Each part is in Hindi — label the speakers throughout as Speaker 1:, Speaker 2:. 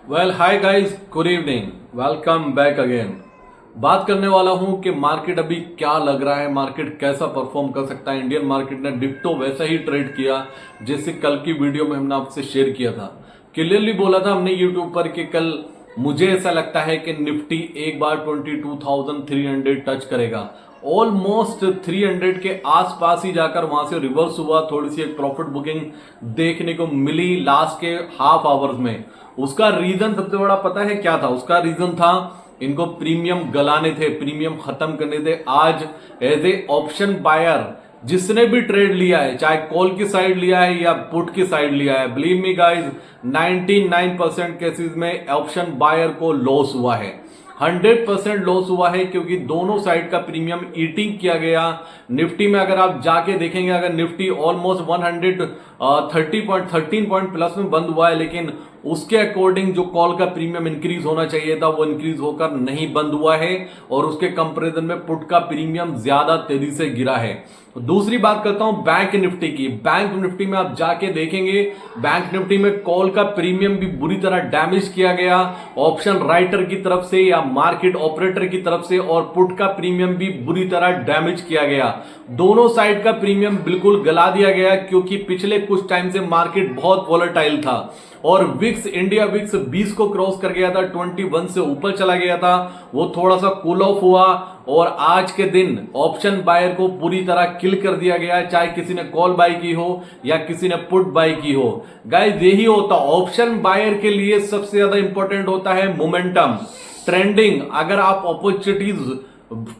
Speaker 1: Well hi guys, good evening, welcome back again. बात करने वाला हूं कि मार्केट अभी क्या लग रहा है, मार्केट कैसा परफॉर्म कर सकता है। इंडियन मार्केट ने डिप्टो वैसा ही ट्रेड किया जैसे कल की वीडियो में हमने आपसे शेयर किया था। क्लियरली बोला था हमने यूट्यूब पर कि कल मुझे ऐसा लगता है कि निफ्टी एक बार 22,300 टच करेगा। ऑलमोस्ट 300 के आसपास ही जाकर वहां से रिवर्स हुआ। थोड़ी सी एक प्रॉफिट बुकिंग देखने को मिली लास्ट के हाफ आवर्स में। उसका रीजन सबसे बड़ा पता है क्या था? उसका रीजन था इनको प्रीमियम गलाने थे, प्रीमियम खत्म करने थे। आज एज ए ऑप्शन बायर जिसने भी ट्रेड लिया है, चाहे कॉल की साइड लिया है या पुट की साइड लिया है, बिलीव मी गाइस 99% केसेस में ऑप्शन बायर को लॉस हुआ है। 100% लॉस हुआ है क्योंकि दोनों साइड का प्रीमियम ईटिंग किया गया। निफ्टी में अगर आप जाके देखेंगे, अगर निफ्टी ऑलमोस्ट 113 पॉइंट प्लस में बंद हुआ है, लेकिन उसके अकॉर्डिंग जो कॉल का प्रीमियम इंक्रीज होना चाहिए था वो इंक्रीज होकर नहीं बंद हुआ है और उसके कंपैरिजन में पुट का प्रीमियम ज्यादा तेजी से गिरा है। दूसरी बात करता हूं बैंक निफ्टी की। बैंक निफ्टी में आप जाके देखेंगे, बैंक निफ्टी में कॉल का प्रीमियम भी बुरी तरह डैमेज किया गया ऑप्शन राइटर की तरफ से या मार्केट ऑपरेटर की तरफ से, और पुट का प्रीमियम भी बुरी तरह डैमेज किया गया। दोनों साइड का प्रीमियम बिल्कुल गला दिया गया क्योंकि पिछले कुछ टाइम से मार्केट बहुत वॉलेटाइल था और विक्स, इंडिया विक्स 20 को क्रॉस कर गया था, 21 से ऊपर चला गया था। वो थोड़ा सा कूल ऑफ हुआ और आज के दिन ऑप्शन बायर को पूरी तरह किल कर दिया गया, चाहे किसी ने कॉल बाय की हो या किसी ने पुट बाय की हो। गाइस यही होता, ऑप्शन बायर के लिए सबसे ज्यादा इंपॉर्टेंट होता है मोमेंटम, ट्रेंडिंग। अगर आप अपॉर्चुनिटीज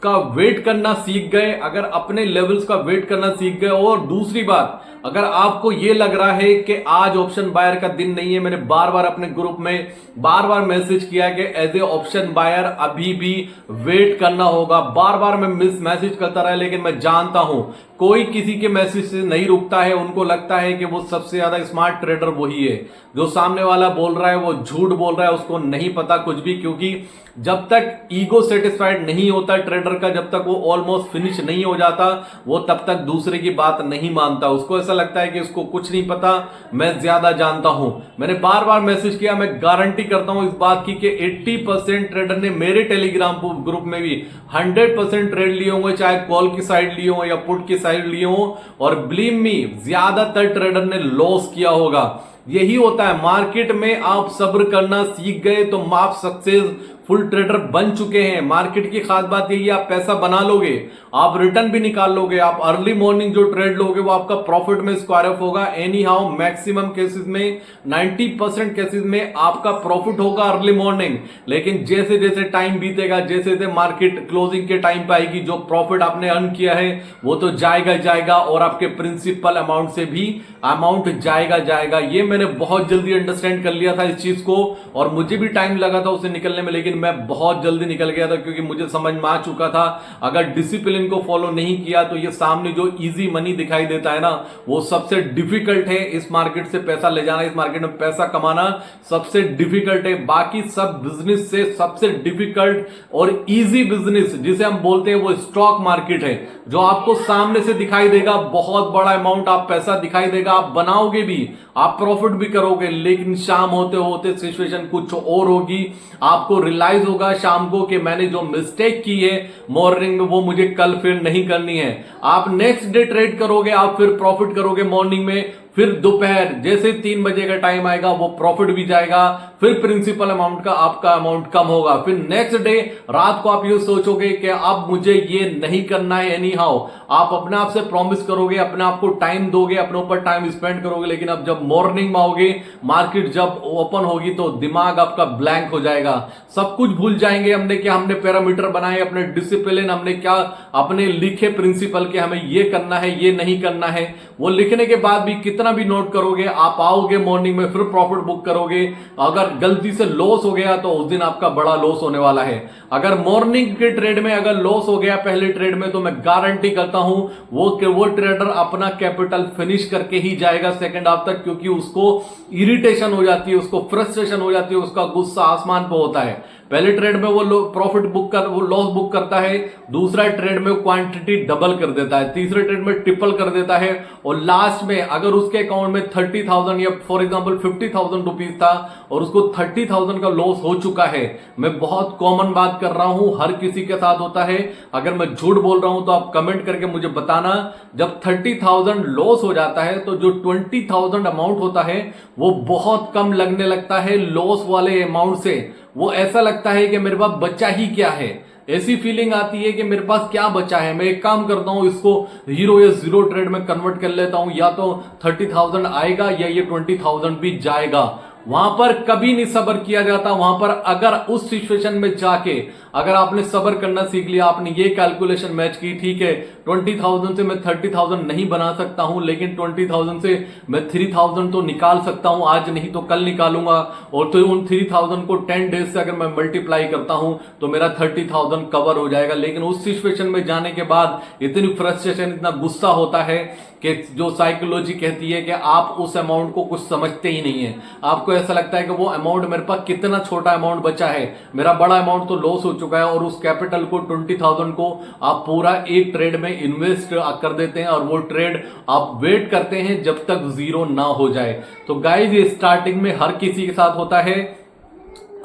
Speaker 1: का वेट करना सीख गए, अगर अपने लेवल्स का वेट करना सीख गए, और दूसरी बात, अगर आपको यह लग रहा है कि आज ऑप्शन बायर का दिन नहीं है, मैंने बार बार अपने ग्रुप में बार बार मैसेज किया कि एज ए ऑप्शन बायर अभी भी वेट करना होगा। बार बार मैं मैसेज करता रहा, लेकिन मैं जानता हूं कोई किसी के मैसेज से नहीं रुकता है। उनको लगता है कि वो सबसे ज्यादा स्मार्ट ट्रेडर वही है। जो सामने वाला बोल रहा है वो झूठ बोल रहा है, उसको नहीं पता कुछ भी, क्योंकि जब तक ईगो सेटिस्फाइड नहीं होता ट्रेडर का, जब तक वो ऑलमोस्ट फिनिश नहीं हो जाता, वो तब तक दूसरे की बात नहीं मानता। उसको ऐसा लगता है कि इसको कुछ नहीं पता, मैं ज्यादा जानता हूं। मैंने बार बार मैसेज किया, मैं गारंटी करता हूं इस बात की कि 80% ट्रेडर ने मेरे टेलीग्राम ग्रुप में भी 100% ट्रेड लिए होंगे, चाहे कॉल की साइड लिए हो या पुट की साइड लिए हो, और बिलीव मी ज्यादातर ट्रेडर ने लॉस किया होगा। यही होता है मार्केट में, आप सब्र करना सीख गए तो आप सक्सेसफुल ट्रेडर बन चुके हैं। मार्केट की खास बात यही है, आप पैसा बना लोगे, आप रिटर्न भी निकाल लोगे। आप अर्ली मॉर्निंग जो ट्रेड लोगे वो आपका प्रॉफिट में स्क्वायर ऑफ होगा। एनी हाउ मैक्सिमम केसेस में 90% केसेस में आपका प्रॉफिट होगा अर्ली मॉर्निंग, लेकिन जैसे जैसे टाइम बीतेगा, जैसे जैसे मार्केट क्लोजिंग के टाइम पे आएगी, जो प्रॉफिट आपने अर्न किया है वो तो जाएगा जाएगा, और आपके प्रिंसिपल अमाउंट से भी अमाउंट जाएगा। ये मैंने बहुत जल्दी अंडरस्टैंड कर लिया था इस चीज को, और मुझे भी टाइम लगा था उसे निकलने में, लेकिन मैं बहुत जल्दी निकल गया था क्योंकि मुझे समझ में आ चुका था अगर डिसिप्लिन को फॉलो नहीं किया तो ये सामने जो इजी मनी दिखाई देता है ना, वो सबसे डिफिकल्ट है। इस मार्केट से पैसा ले जाना, इस मार्केट में पैसा कमाना सबसे डिफिकल्ट है। बाकी सब बिजनेस से सबसे डिफिकल्ट और इजी बिजनेस जिसे हम बोलते हैं वो स्टॉक मार्केट है, जो आपको सामने से दिखाई देगा, बहुत बड़ा अमाउंट आप पैसा दिखाई देगा, आप बनाओगे भी, आप प्रॉफिट भी करोगे, लेकिन शाम होते होते सिचुएशन कुछ और होगी। आपको रियलाइज होगा शाम को कि मैंने जो मिस्टेक की है मॉर्निंग में वो मुझे कल फिर नहीं करनी है। आप नेक्स्ट डे ट्रेड करोगे, आप फिर प्रॉफिट करोगे मॉर्निंग में, फिर दोपहर जैसे 3 बजे का टाइम आएगा वो प्रॉफिट भी जाएगा, फिर प्रिंसिपल अमाउंट का आपका अमाउंट कम होगा। फिर नेक्स्ट डे रात को आप ये सोचोगे कि अब मुझे ये नहीं करना है। एनी हाउ आप अपने आप से प्रॉमिस करोगे, अपने आप को टाइम दोगे, अपने ऊपर टाइम स्पेंड करोगे, लेकिन अब जब मॉर्निंग में आओगे, मार्केट जब ओपन होगी तो दिमाग आपका ब्लैंक हो जाएगा, सब कुछ भूल जाएंगे। हमने पैरामीटर बनाए, अपने डिसिप्लिन, हमने क्या अपने लिखे प्रिंसिपल के हमें ये करना है, ये नहीं करना है। वो लिखने के बाद भी कितना भी नोट करोगे, आप आओगे मॉर्निंग में फिर प्रॉफिट बुक करोगे। अगर गलती से लॉस हो गया तो उस दिन आपका बड़ा लॉस होने वाला है। अगर मॉर्निंग के ट्रेड में अगर लॉस हो गया पहले ट्रेड में, तो मैं गारंटी करता हूं वो ट्रेडर अपना कैपिटल फिनिश करके ही जाएगा सेकंड हाफ तक, क्योंकि उसको इरिटेशन हो जाती है, उसको फ्रस्ट्रेशन हो जाती है, उसका गुस्सा आसमान पे होता है। पहले ट्रेड में वो प्रॉफिट बुक कर वो लॉस बुक करता है, दूसरा ट्रेड में क्वांटिटी डबल कर देता है, तीसरे ट्रेड में ट्रिपल कर देता है, और लास्ट में अगर उसके अकाउंट में 30,000 या फॉर एग्जांपल 50,000 रुपीज था और उसको 30,000 का लॉस हो चुका है। मैं बहुत कॉमन बात कर रहा हूं, हर किसी के साथ होता है। अगर मैं झूठ बोल रहा हूं तो आप कमेंट करके मुझे बताना। जब 30,000 लॉस हो जाता है तो जो 20,000 अमाउंट होता है वो बहुत कम लगने लगता है लॉस वाले अमाउंट से। वो ऐसा लगता है कि मेरे पास बचा ही क्या है, ऐसी फीलिंग आती है कि मेरे पास क्या बचा है। मैं एक काम करता हूं, इसको हीरो या जीरो ट्रेड में कन्वर्ट कर लेता हूं, या तो 30,000 आएगा या ये 20,000 भी जाएगा। वहां पर कभी नहीं सब्र किया जाता। वहां पर अगर उस सिचुएशन में जाके अगर आपने सब्र करना सीख लिया, आपने ये कैलकुलेशन मैच की, ठीक है 20,000 से मैं 30,000 नहीं बना सकता हूं, लेकिन 20,000 से मैं 3,000 तो निकाल सकता हूं, आज नहीं तो कल निकालूंगा। और तो उन 3,000 को 10 डेज से अगर मैं मल्टीप्लाई करता हूं तो मेरा 30,000 कवर हो जाएगा। लेकिन उस सिचुएशन में जाने के बाद इतनी फ्रस्ट्रेशन, इतना गुस्सा होता है कि जो साइकोलॉजी कहती है कि आप उस अमाउंट को कुछ समझते ही नहीं है। आपको ऐसा लगता है कि वो अमाउंट मेरे पास कितना छोटा अमाउंट बचा है, मेरा बड़ा अमाउंट तो लॉस हो चुका है, और उस कैपिटल को 20,000 को आप पूरा एक ट्रेड में इन्वेस्ट कर देते हैं और वो ट्रेड आप वेट करते हैं जब तक जीरो ना हो जाए। तो गाइस ये स्टार्टिंग में हर किसी के साथ होता है।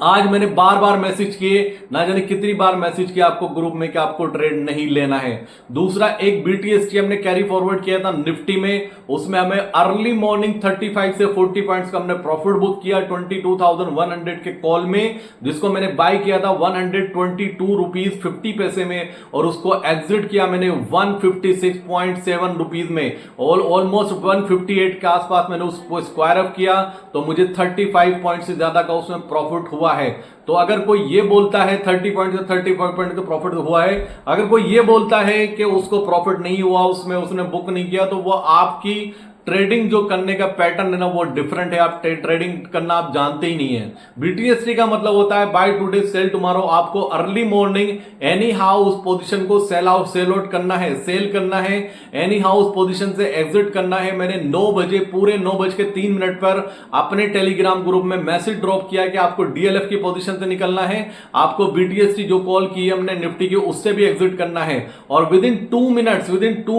Speaker 1: आज मैंने बार बार मैसेज किए, ना जाने कितनी बार मैसेज किया आपको ग्रुप में कि आपको ट्रेड नहीं लेना है। दूसरा एक BTST हमने कैरी फॉरवर्ड किया था निफ्टी में, उसमें हमें अर्ली मॉर्निंग 35 से 40 पॉइंट्स का हमने प्रॉफिट बुक किया 22,100 के कॉल में, जिसको मैंने बाय किया था 122 रुपीज 50 पैसे में, और उसको एग्जिट किया मैंने 156.7 रुपीज में, ऑलमोस्ट 158 के आसपास मैंने उसको स्क्वायर अप किया, तो मुझे 35 पॉइंट से ज्यादा का उसमें प्रॉफिट हुआ है। तो अगर कोई ये बोलता है 30 पॉइंट से 35 पॉइंट का प्रॉफिट हुआ है, अगर कोई ये बोलता है कि उसको प्रॉफिट नहीं हुआ, उसमें उसने बुक नहीं किया, तो वो आपकी ट्रेडिंग जो करने का पैटर्न है ना वो डिफरेंट है। आप ट्रेडिंग करना आप जानते ही नहीं है। BTST का मतलब होता है बाय टुडे सेल टुमारो। आपको अर्ली मॉर्निंग एनी हाउ उस पोजीशन को सेल आउट करना है, सेल करना है, एनी हाउ उस पोजीशन से एग्जिट करना है। मैंने 9 बजे पूरे 9:03 पर अपने टेलीग्राम ग्रुप में मैसेज ड्रॉप किया कि आपको DLF की पोजीशन से निकलना है, आपको BTST जो कॉल की हमने निफ्टी की उससे भी एग्जिट करना है, और विद इन 2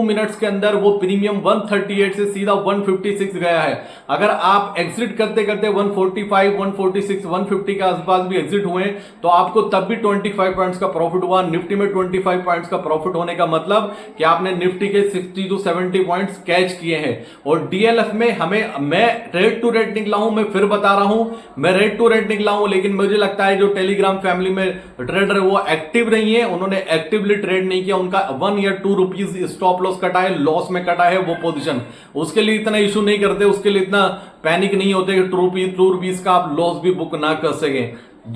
Speaker 1: मिनट्स के अंदर वो प्रीमियम 138 से सीधा 156 गया है। अगर आप एग्जिट करते करते 145, 146, 150 के आसपास भी एग्जिट हुए तो आपको तब भी 25 पॉइंट्स का प्रॉफिट हुआ। निफ्टी में 25 पॉइंट्स का प्रॉफिट होने का मतलब कि आपने निफ्टी के 60 to 70 पॉइंट्स कैच किए हैं। और DLF में मैं रेड टू रेड निकला हूं, मैं फिर बता रहा हूं, मैं रेड टू रेड निकला हूं, लेकिन मुझे लगता है जो टेलीग्राम फैमिली में ट्रेडर है वो एक्टिव नहीं है, उन्होंने एक्टिवली ट्रेड नहीं किया, उनका 1 या 2 रुपीज स्टॉप लॉस कटा है, लॉस में कटा है वो पोजीशन। उसके लिए इतना इशू नहीं करते, उसके लिए इतना पैनिक नहीं होते कि 2 रुपीज का आप लॉस भी बुक ना कर सके।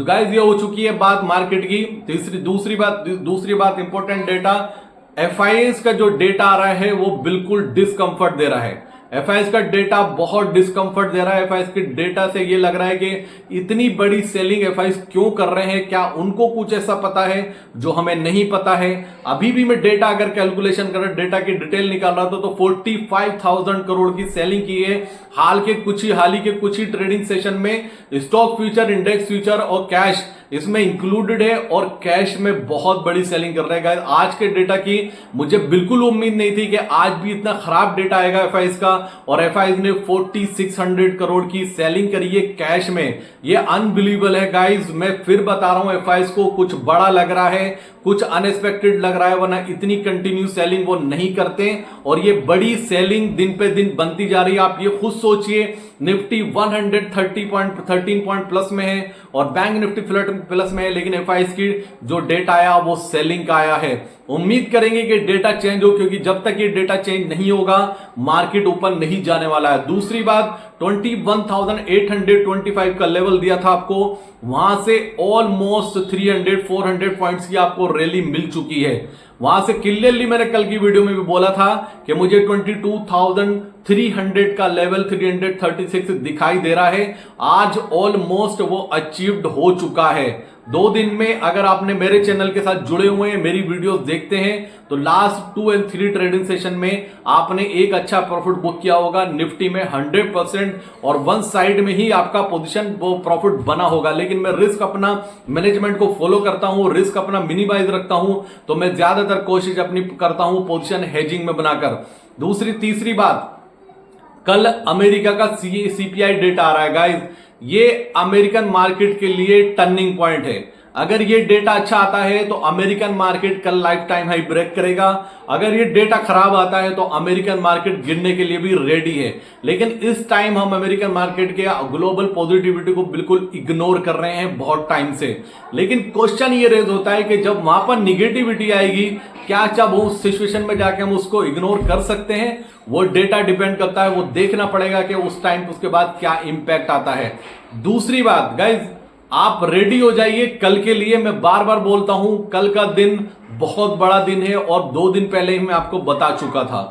Speaker 1: गाइस ये हो चुकी है बात मार्केट की। दूसरी बात इंपॉर्टेंट डेटा, FIS का जो डेटा आ रहा है वो बिल्कुल डिस्कंफर्ट दे रहा है। FIS का डेटा बहुत डिस्कंफर्ट दे रहा है। FIS के डेटा से ये लग रहा है कि इतनी बड़ी सेलिंग FIS क्यों कर रहे हैं, क्या उनको कुछ ऐसा पता है जो हमें नहीं पता है। अभी भी मैं डेटा अगर कैलकुलेशन कर रहा, डेटा की डिटेल निकाल रहा था तो 45,000 करोड़ की सेलिंग की है हाल ही के कुछ ही ट्रेडिंग सेशन में। स्टॉक फ्यूचर, इंडेक्स फ्यूचर और कैश इसमें इंक्लूडेड है, और कैश में बहुत बड़ी सेलिंग कर रहे हैं। आज के डेटा की मुझे बिल्कुल उम्मीद नहीं थी कि आज भी इतना खराब डेटा आएगा FIS का, और FIS ने 4600 करोड़ की सेलिंग करी है कैश में। ये अनबिलीवेबल है गाइस। मैं फिर बता रहा हूं, FIS को कुछ बड़ा लग रहा है, कुछ अनएक्सपेक्टेड लग रहा है, वरना इतनी कंटिन्यू सेलिंग वो नहीं करते। और ये बड़ी सेलिंग दिन पे दिन बनती जा रही है। आप ये खुद सोचिए, निफ्टी 113 पॉइंट प्लस में है और बैंक निफ्टी प्लस में है, लेकिन FIS की जो डेटा आया वो सेलिंग का आया है। उम्मीद करेंगे कि डेटा चेंज हो, क्योंकि जब तक ये डेटा चेंज नहीं होगा मार्केट ऊपर नहीं जाने वाला है। दूसरी बात, 21,825 का लेवल दिया था आपको, वहां से ऑलमोस्ट 300-400 पॉइंट्स की आपको रैली मिल चुकी है। वहां से क्लियरली मैंने कल की वीडियो में भी बोला था कि मुझे 22,000 300 का लेवल 336 दिखाई दे रहा है। आज ऑलमोस्ट वो अचीव्ड हो चुका है। 2 दिन में अगर आपने मेरे चैनल के साथ जुड़े हुए हैं, मेरी वीडियोस देखते हैं, तो लास्ट 2 और 3 ट्रेडिंग सेशन में आपने एक अच्छा प्रॉफिट बुक किया होगा निफ्टी में 100%, और वन साइड में ही आपका पोजीशन वो प्रॉफिट बना होगा। लेकिन मैं रिस्क अपना मैनेजमेंट को फॉलो करता हूं, रिस्क अपना मिनिमाइज रखता हूं, तो मैं ज्यादातर कोशिश अपनी करता हूं पोजीशन हेजिंग में बनाकर। तीसरी बात, कल अमेरिका का सीपीआई डेटा आ रहा है गाइस। ये अमेरिकन मार्केट के लिए टर्निंग पॉइंट है। अगर ये डेटा अच्छा आता है तो अमेरिकन मार्केट कल लाइफ टाइम हाई ब्रेक करेगा। अगर ये डेटा खराब आता है तो अमेरिकन मार्केट गिरने के लिए भी रेडी है। लेकिन इस टाइम हम अमेरिकन मार्केट के ग्लोबल पॉजिटिविटी को बिल्कुल इग्नोर कर रहे हैं बहुत टाइम से। लेकिन क्वेश्चन ये रेज होता है कि जब वहां पर निगेटिविटी आएगी, क्या जब उस सिचुएशन में जाके हम उसको इग्नोर कर सकते हैं? वो डेटा डिपेंड करता है, वो देखना पड़ेगा कि उस टाइम उसके बाद क्या इंपैक्ट आता है। दूसरी बात गाइज, आप रेडी हो जाइए कल के लिए। मैं बार बार बोलता हूं, कल का दिन बहुत बड़ा दिन है और 2 दिन पहले ही मैं आपको बता चुका था।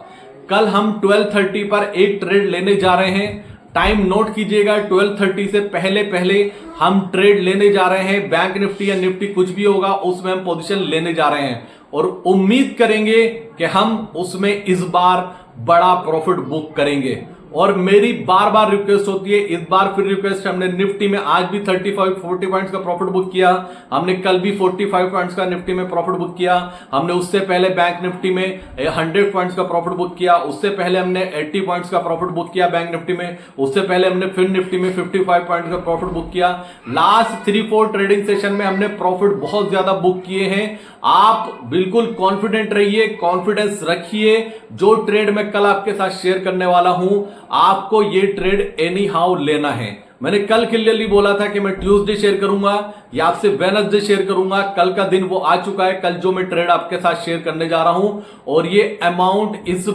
Speaker 1: कल हम 12:30 पर एक ट्रेड लेने जा रहे हैं। टाइम नोट कीजिएगा, 12:30 से पहले हम ट्रेड लेने जा रहे हैं। बैंक निफ्टी या निफ्टी कुछ भी होगा, उसमें हम पोजीशन लेने जा रहे हैं और उम्मीद करेंगे कि हम उसमें इस बार बड़ा प्रॉफिट बुक करेंगे। और मेरी बार बार रिक्वेस्ट होती है, इस बार फिर रिक्वेस्ट, हमने निफ्टी में आज भी 35-40 पॉइंट्स का प्रॉफिट बुक किया। हमने कल भी 45 पॉइंट्स का निफ्टी में प्रॉफिट बुक किया। हमने उससे पहले बैंक निफ्टी में 100 पॉइंट्स का प्रॉफिट बुक किया। उससे पहले हमने 80 पॉइंट्स का प्रॉफिट बुक किया बैंक निफ्टी में। उससे पहले हमने फिर निफ्टी में 55 पॉइंट्स का प्रॉफिट बुक किया। लास्ट 3-4 ट्रेडिंग सेशन में हमने प्रॉफिट बहुत ज्यादा बुक किए हैं। आप बिल्कुल कॉन्फिडेंट रहिए, कॉन्फिडेंस रखिए। जो ट्रेड मैं कल आपके साथ शेयर करने वाला हूं, आपको ये ट्रेड एनी हाउ लेना है। मैंने कल क्लियरली बोला था कि मैं ट्यूसडे शेयर करूंगा या आपसे वेडनेसडे शेयर करूंगा। कल का दिन वो आ चुका है, कल जो मैं ट्रेड आपके साथ शेयर करने जा रहा हूं, और ये अमाउंट इस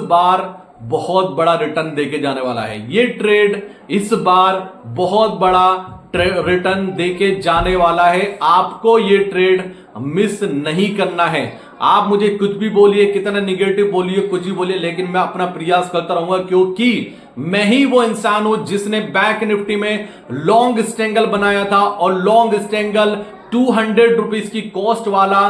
Speaker 1: बार बहुत बड़ा रिटर्न देके जाने वाला है। ये ट्रेड इस बार बहुत बड़ा रिटर्न देके जाने वाला है। आपको ये ट्रेड मिस नहीं करना है। आप मुझे कुछ भी बोलिए, कितना निगेटिव बोलिए, कुछ भी बोलिए, लेकिन मैं अपना प्रयास करता रहूंगा, क्योंकि मैं ही वो इंसान हूं जिसने बैंक निफ्टी में लॉन्ग स्ट्रेंगल बनाया था, और लॉन्ग स्ट्रेंगल 200 रुपीज की कॉस्ट वाला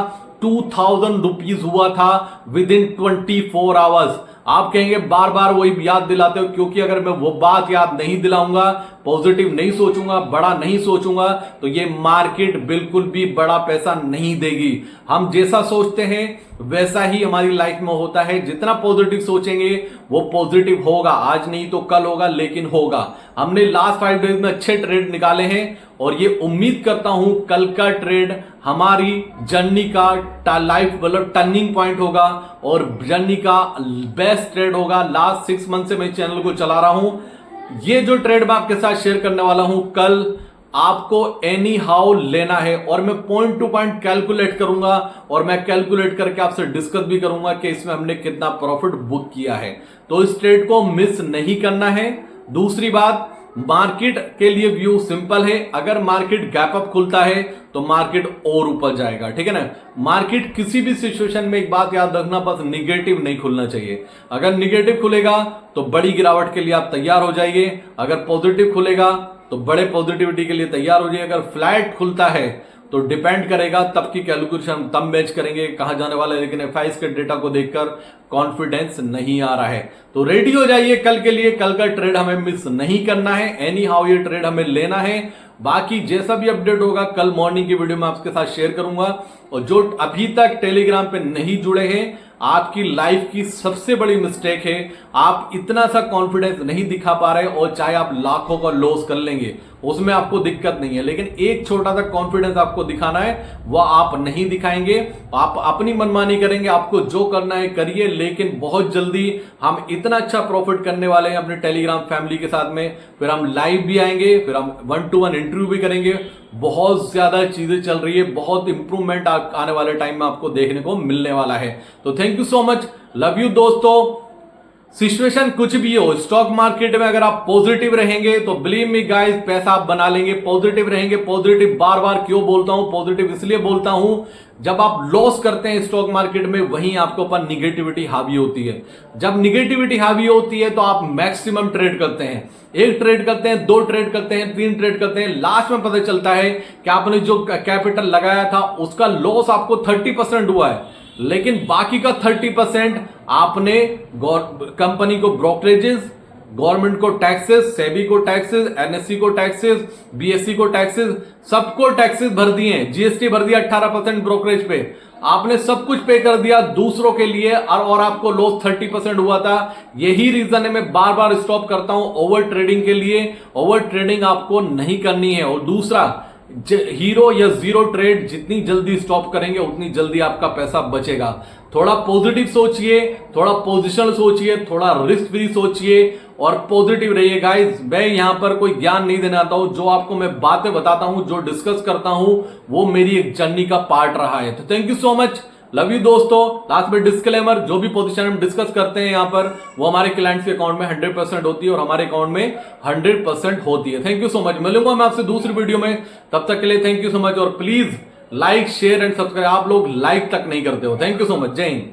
Speaker 1: 2000 रुपीज हुआ था विद इन 24 आवर्स। आप कहेंगे बार बार वही याद दिलाते हो, क्योंकि अगर मैं वो बात याद नहीं दिलाऊंगा, पॉजिटिव नहीं सोचूंगा, बड़ा नहीं सोचूंगा, तो ये मार्केट बिल्कुल भी बड़ा पैसा नहीं देगी। हम जैसा सोचते हैं वैसा ही हमारी लाइफ में होता है। जितना पॉजिटिव सोचेंगे वो पॉजिटिव होगा, आज नहीं तो कल होगा, लेकिन होगा। हमने लास्ट 5 डेज में अच्छे ट्रेड निकाले हैं, और ये उम्मीद करता हूं कल का ट्रेड हमारी जर्नी का लाइफ मतलब टर्निंग पॉइंट होगा, और जर्नी का बेस्ट ट्रेड होगा। लास्ट 6 मंथ से मैं चैनल को चला रहा हूं। ये जो ट्रेड मैं आपके साथ शेयर करने वाला हूं, कल आपको एनी हाउ लेना है, और मैं पॉइंट टू पॉइंट कैलकुलेट करूंगा, और मैं कैलकुलेट करके आपसे डिस्कस भी करूंगा कि इसमें हमने कितना प्रॉफिट बुक किया है। तो इस ट्रेड को मिस नहीं करना है। दूसरी बात, मार्केट के लिए व्यू सिंपल है। अगर मार्केट गैप अप खुलता है तो मार्केट और ऊपर जाएगा, ठीक है ना। मार्केट किसी भी सिचुएशन में एक बात याद रखना, बस निगेटिव नहीं खुलना चाहिए। अगर निगेटिव खुलेगा तो बड़ी गिरावट के लिए आप तैयार हो जाइए। अगर पॉजिटिव खुलेगा तो बड़े पॉजिटिविटी के लिए तैयार हो जाइए। अगर फ्लैट खुलता है तो डिपेंड करेगा, तब की कैलकुलेशन तब मैच करेंगे कहां जाने वाला है। लेकिन एफआईएस के डेटा को देखकर कॉन्फिडेंस नहीं आ रहा है, तो रेडी हो जाइए कल के लिए। कल का ट्रेड हमें मिस नहीं करना है, एनी हाउ ये ट्रेड हमें लेना है। बाकी जैसा भी अपडेट होगा कल मॉर्निंग की वीडियो में आपके साथ शेयर करूंगा। और जो अभी तक टेलीग्राम पे नहीं जुड़े हैं, आपकी लाइफ की सबसे बड़ी मिस्टेक है, आप इतना सा कॉन्फिडेंस नहीं दिखा पा रहे, और चाहे आप लाखों का लॉस कर लेंगे उसमें आपको दिक्कत नहीं है, लेकिन एक छोटा सा कॉन्फिडेंस आपको दिखाना है, वह आप नहीं दिखाएंगे। आप अपनी मनमानी करेंगे, आपको जो करना है करिए, लेकिन बहुत जल्दी हम इतना अच्छा प्रॉफिट करने वाले हैं अपने टेलीग्राम फैमिली के साथ में। फिर हम लाइव भी आएंगे, फिर हम 1-to-1 इंटरव्यू भी करेंगे। बहुत ज्यादा चीजें चल रही है, बहुत इंप्रूवमेंट आने वाले टाइम में आपको देखने को मिलने वाला है। तो thank you so much, love you दोस्तों, सिचुएशन कुछ भी हो, स्टॉक मार्केट में अगर आप पॉजिटिव रहेंगे तो बिलीव मी गाइस पैसा आप बना लेंगे। पॉजिटिव रहेंगे, पॉजिटिव बार बार क्यों बोलता हूं, पॉजिटिव इसलिए बोलता हूं, जब आप लॉस करते हैं स्टॉक मार्केट में वहीं आपके ऊपर निगेटिविटी हावी होती है। जब निगेटिविटी हावी होती है तो आप मैक्सिमम ट्रेड करते हैं, एक ट्रेड करते हैं, दो ट्रेड करते हैं, तीन ट्रेड करते हैं, लास्ट में पता चलता है कि आपने जो कैपिटल लगाया था उसका लॉस आपको 30% हुआ है, लेकिन बाकी का 30% आपने कंपनी को ब्रोकरेजेस, गवर्नमेंट को टैक्सेस, सेबी को टैक्सेस, एनएससी को टैक्सेस, बीएससी को टैक्सेस, सबको टैक्सेस भर दिए, जीएसटी भर दिया 18% ब्रोकरेज पे, आपने सब कुछ पे कर दिया दूसरों के लिए और आपको लॉस 30% हुआ था। यही रीजन है मैं बार बार स्टॉप करता हूं ओवर ट्रेडिंग के लिए। ओवर ट्रेडिंग आपको नहीं करनी है। और दूसरा, हीरो या जीरो ट्रेड जितनी जल्दी स्टॉप करेंगे उतनी जल्दी आपका पैसा बचेगा। थोड़ा पॉजिटिव सोचिए, थोड़ा पोजिशनल सोचिए, थोड़ा रिस्क फ्री सोचिए और पॉजिटिव रहिए गाइस। मैं यहां पर कोई ज्ञान नहीं देना आता हूं, जो आपको मैं बातें बताता हूं, जो डिस्कस करता हूं, वो मेरी एक जर्नी का पार्ट रहा है। तो thank you so much, love you दोस्तों। लास्ट में डिस्क्लेमर, जो भी पोजीशन हम डिस्कस करते हैं यहां पर वो हमारे क्लाइंट्स के अकाउंट में 100% होती है और हमारे अकाउंट में 100% होती है। थैंक यू सो मच, मिलूंगा मैं आपसे दूसरी वीडियो में, तब तक के लिए थैंक यू सो मच। और please like share and subscribe, आप लोग लाइक तक नहीं करते हो। थैंक यू सो मच, जय हिंद।